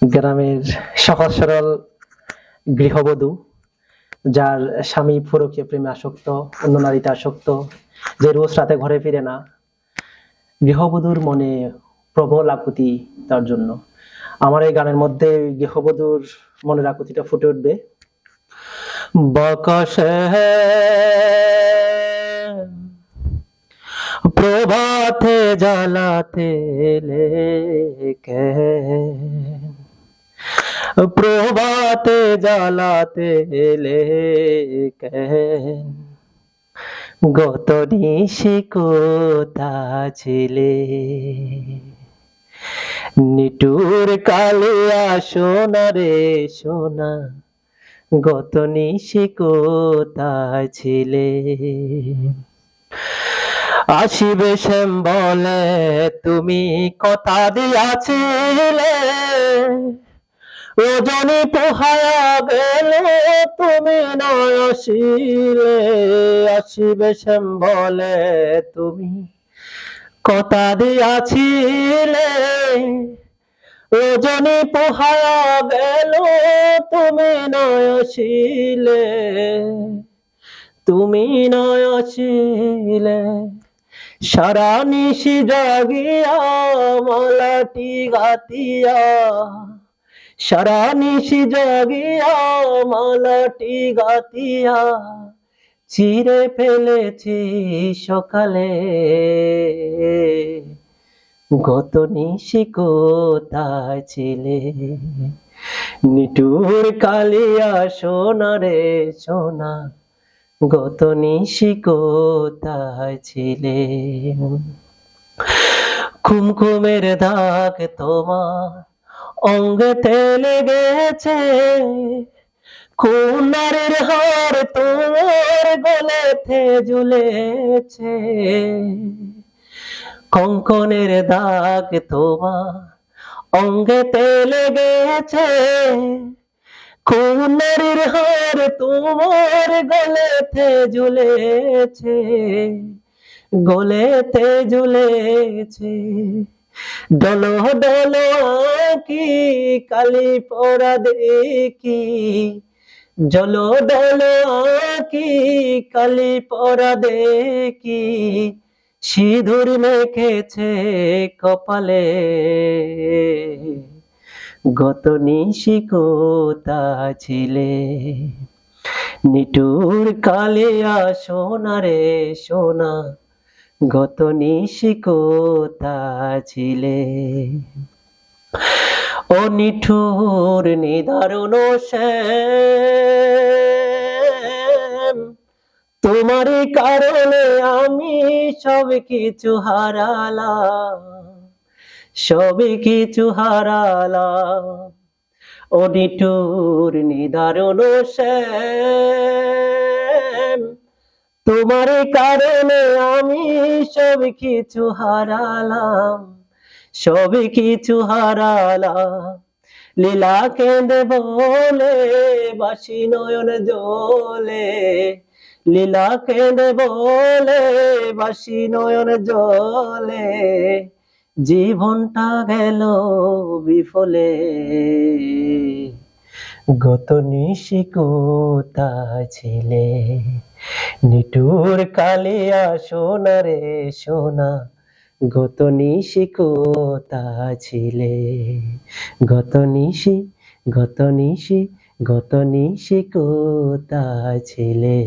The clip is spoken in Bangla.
গ্রামের সহজ সরল গৃহবধূ, যার স্বামী পরকীয় প্রেমে আসক্ত, অন্য নারীতে আসক্ত, যে রোজ রাতে ঘরে ফিরে না। গৃহবধূর মনে প্রবল আকুতি তার জন্য। আমার এই গানের মধ্যে গৃহবধূর মনের আকুতিটা ফুটে উঠবে। বকশে প্রভাতে জ্বালাতে লেকে, প্রভাতে জ্বালাতে লেকে, গত নিশি কোথা ছিলে, নিটুর কালিয়া সোনা রে সোনা, গত নিশি কোথায় ছিলে। আসিবে শ্যাম বলে তুমি কথা দিয়াছিলে, রজনী পোহায়া গেল তুমি নয় আসিলে। আসিবে শ্যাম বলে তুমি কথা দিয়াছিলে, রজনী পোহায়া গেল তুমি নয় আসিলে, তুমি নয় আসিলে। সারা নিশি জাগিয়া মালাটি গাতিয়া, সারা নিশি জাগিয়া মালাটি গাতিয়া, চিরে ফেলেছি সকালে, গত নিশি কোথায় ছিলে। নিটুর কালিয়া সোনা রে সোনা, গত নিশি কোথায় ছিলে। কুমকুমের দাগ তোমার অঙ্গেতে লেগেছে, কোন নারীর হার তোমার গলেতে ঝুলেছে। কঙ্কনের দাগ তোমার অঙ্গেতে লেগেছে, কোন নারীর হার তোমার গলেতে ঝুলেছে, গলেতে ঝুলেছে। ডলো ডলো আঁকি কালি পরা দেখি, জলো ডলো আঁকি কালি পরা দেখি, সিঁদুর মেখেছে কপালে, গত নিশি কোথায় ছিলে। নিটুর কালিয়া সোনা রে সোনা, গত নিশি কোথায় ছিলে। ও নিঠুর নিদারুণ শ্যাম, তোমারই কারণে আমি সব কিছু হারালাম, সব কিছু হারালাম। ও নিঠুর নিদারুণ শ্যাম, তোমার কারণে আমি সব কিছু হারালাম, সব কিছু হারালাম। লীলা কেঁদে বলে বাসি নয়ন জলে, লীলা কেঁদে বলে বাসি নয়ন জলে, জীবনটা গেল বিফলে, গত নিশি কোথায় ছিলে। নিটুর কালিয়া সোনা রে সোনা, গত নিশি কোথায় ছিলে। গত নিশি, গত নিশি, গত নিশি কোথায় ছিলে।